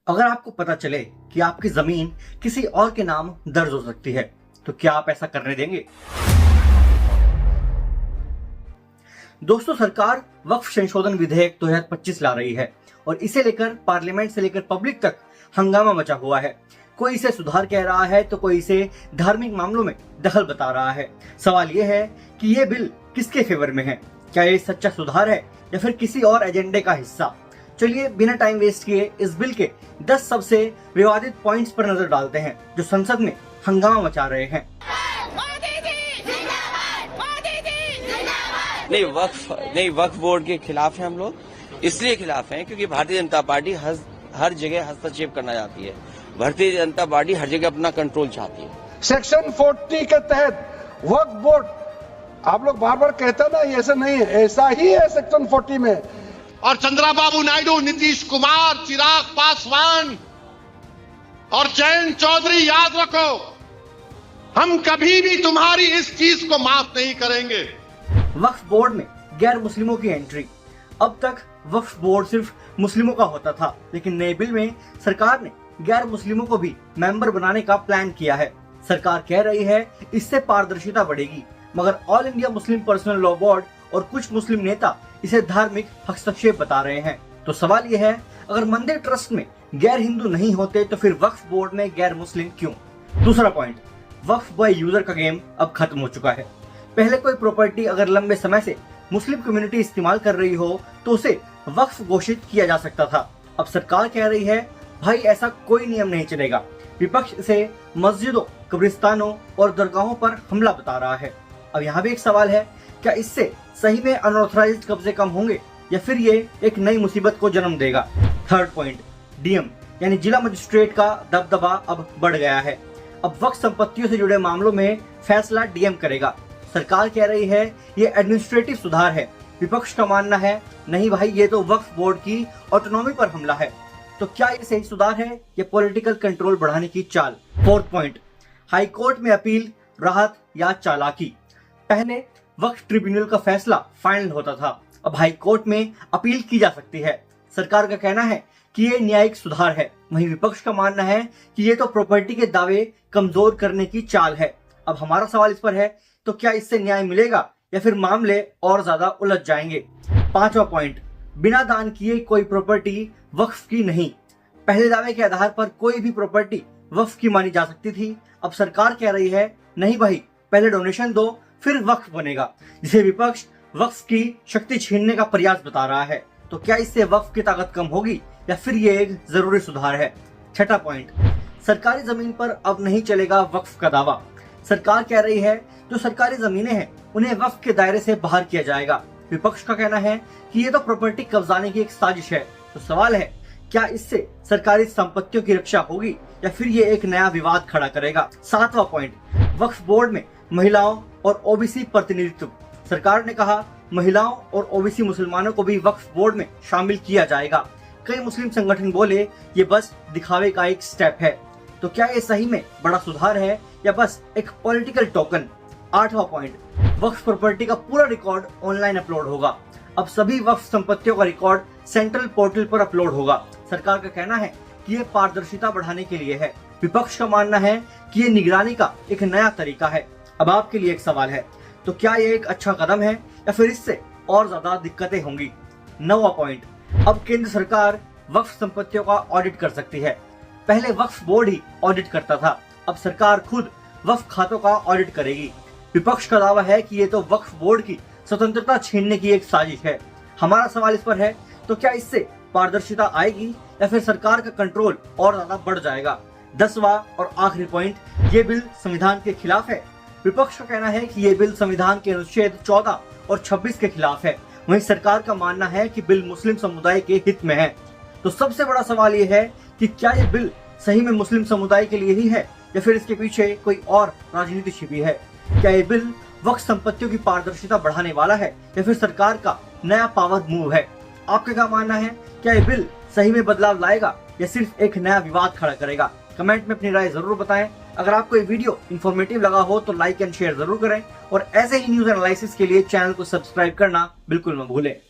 अगर आपको पता चले कि आपकी जमीन किसी और के नाम दर्ज हो सकती है, तो क्या आप ऐसा करने देंगे? दोस्तों, सरकार वक्फ संशोधन विधेयक 2025 ला रही है और इसे लेकर पार्लियामेंट से लेकर पब्लिक तक हंगामा मचा हुआ है। कोई इसे सुधार कह रहा है तो कोई इसे धार्मिक मामलों में दखल बता रहा है। सवाल यह है कि यह बिल किसके फेवर में है? क्या ये सच्चा सुधार है या फिर किसी और एजेंडे का हिस्सा? चलिए बिना टाइम वेस्ट किए इस बिल के 10 सबसे विवादित पॉइंट्स पर नजर डालते हैं जो संसद में हंगामा मचा रहे हैं। नहीं, वक्फ बोर्ड के खिलाफ हैं हम लोग। इसलिए खिलाफ हैं क्योंकि भारतीय जनता पार्टी हर जगह हस्तक्षेप करना चाहती है। भारतीय जनता पार्टी हर जगह अपना कंट्रोल चाहती है। सेक्शन 40 के तहत वक्फ बोर्ड, आप लोग बार बार कहते ना ये ऐसा नहीं है, ऐसा ही है सेक्शन 40 में। और चंद्रबाबू नायडू, नीतीश कुमार, चिराग पासवान और जयंत चौधरी, याद रखो, हम कभी भी तुम्हारी इस चीज को माफ नहीं करेंगे। वक्फ बोर्ड में गैर मुस्लिमों की एंट्री। अब तक वक्फ बोर्ड सिर्फ मुस्लिमों का होता था, लेकिन नए बिल में सरकार ने गैर मुस्लिमों को भी मेंबर बनाने का प्लान किया है। सरकार कह रही है इससे पारदर्शिता बढ़ेगी, मगर all India Muslim personal law board और कुछ मुस्लिम नेता इसे धार्मिक हस्तक्षेप बता रहे हैं। तो सवाल यह है, अगर मंदिर ट्रस्ट में गैर हिंदू नहीं होते तो फिर वक्फ बोर्ड में गैर मुस्लिम क्यों? दूसरा पॉइंट, वक्फ बाय यूजर का गेम अब खत्म हो चुका है। पहले कोई प्रॉपर्टी अगर लंबे समय से मुस्लिम कम्युनिटी इस्तेमाल कर रही हो तो उसे वक्फ घोषित किया जा सकता था। अब सरकार कह रही है भाई ऐसा कोई नियम नहीं चलेगा। विपक्ष इसे मस्जिदों, कब्रिस्तानों और दरगाहों पर हमला बता रहा है। अब यहाँ भी एक सवाल है, क्या इससे सही में अनऑथराइज्ड कब्जे कम होंगे या फिर ये एक नई मुसीबत को जन्म देगा? थर्ड पॉइंट, डीएम यानी जिला मजिस्ट्रेट का दबदबा अब बढ़ गया है। अब वक्फ संपत्तियों से जुड़े मामलों में फैसला डीएम करेगा। सरकार कह रही है ये एडमिनिस्ट्रेटिव सुधार है। विपक्ष का मानना है नहीं भाई, ये तो वक्फ बोर्ड की ऑटोनॉमी पर हमला है। तो क्या ये सही सुधार है या पॉलिटिकल कंट्रोल बढ़ाने की चाल? फोर्थ पॉइंट, हाई कोर्ट में अपील, राहत या चालाकी। पहले वक्फ ट्रिब्यूनल का फैसला फाइनल होता था, अब हाई कोर्ट में अपील की जा सकती है। सरकार का कहना है कि ये न्यायिक सुधार है, वहीं विपक्ष का मानना है कि ये तो प्रॉपर्टी के दावे कमजोर करने की चाल है। अब हमारा सवाल इस पर है, तो क्या इससे न्याय मिलेगा या फिर मामले और ज्यादा उलझ जाएंगे? पांचवा पॉइंट, बिना दान किए कोई प्रॉपर्टी वक्फ की नहीं। पहले दावे के आधार पर कोई भी प्रॉपर्टी वक्फ की मानी जा सकती थी। अब सरकार कह रही है नहीं भाई, पहले डोनेशन दो फिर वक्फ बनेगा, जिसे विपक्ष वक्फ की शक्ति छीनने का प्रयास बता रहा है। तो क्या इससे वक्फ की ताकत कम होगी या फिर ये एक जरूरी सुधार है? छठा पॉइंट, सरकारी जमीन पर अब नहीं चलेगा वक्फ का दावा। सरकार कह रही है जो सरकारी जमीनें हैं उन्हें वक्फ के दायरे से बाहर किया जाएगा। विपक्ष का कहना है कि ये तो प्रॉपर्टी कब्जाने की एक साजिश है। तो सवाल है, क्या इससे सरकारी संपत्तियों की रक्षा होगी या फिर ये एक नया विवाद खड़ा करेगा? सातवां पॉइंट, वक्फ बोर्ड में महिलाओं और ओबीसी प्रतिनिधित्व। सरकार ने कहा महिलाओं और ओबीसी मुसलमानों को भी वक्फ बोर्ड में शामिल किया जाएगा। कई मुस्लिम संगठन बोले ये बस दिखावे का एक स्टेप है। तो क्या ये सही में बड़ा सुधार है या बस एक पॉलिटिकल टोकन? आठवां पॉइंट, वक्फ प्रॉपर्टी का पूरा रिकॉर्ड ऑनलाइन अपलोड होगा। अब सभी वक्फ संपत्तियों का रिकॉर्ड सेंट्रल पोर्टल पर अपलोड होगा। सरकार का कहना है कि ये पारदर्शिता बढ़ाने के लिए है। विपक्ष का मानना है कि ये निगरानी का एक नया तरीका है। अब आपके लिए एक सवाल है, तो क्या ये एक अच्छा कदम है या फिर इससे और ज्यादा दिक्कतें होंगी? नौवां पॉइंट, अब केंद्र सरकार वक्फ संपत्तियों का ऑडिट कर सकती है। पहले वक्फ बोर्ड ही ऑडिट करता था, अब सरकार खुद वक्फ खातों का ऑडिट करेगी। विपक्ष का दावा है कि ये तो वक्फ बोर्ड की स्वतंत्रता छीनने की एक साजिश है। हमारा सवाल इस पर है, तो क्या इससे पारदर्शिता आएगी या फिर सरकार का कंट्रोल और ज्यादा बढ़ जाएगा? 10वां और आखिरी पॉइंट, ये बिल संविधान के खिलाफ है। विपक्ष का कहना है कि ये बिल संविधान के अनुच्छेद 14 और 26 के खिलाफ है। वहीं सरकार का मानना है कि बिल मुस्लिम समुदाय के हित में है। तो सबसे बड़ा सवाल ये है कि क्या ये बिल सही में मुस्लिम समुदाय के लिए ही है या फिर इसके पीछे कोई और राजनीति छिपी है? क्या ये बिल वक्फ संपत्तियों की पारदर्शिता बढ़ाने वाला है या फिर सरकार का नया पावर मूव है? आपका क्या मानना है? क्या ये बिल सही में बदलाव लाएगा या सिर्फ एक नया विवाद खड़ा करेगा? कमेंट में अपनी राय जरूर बताएं। अगर आपको ये वीडियो इन्फॉर्मेटिव लगा हो तो लाइक एंड शेयर जरूर करें और ऐसे ही न्यूज एनालिसिस के लिए चैनल को सब्सक्राइब करना बिल्कुल न भूलें।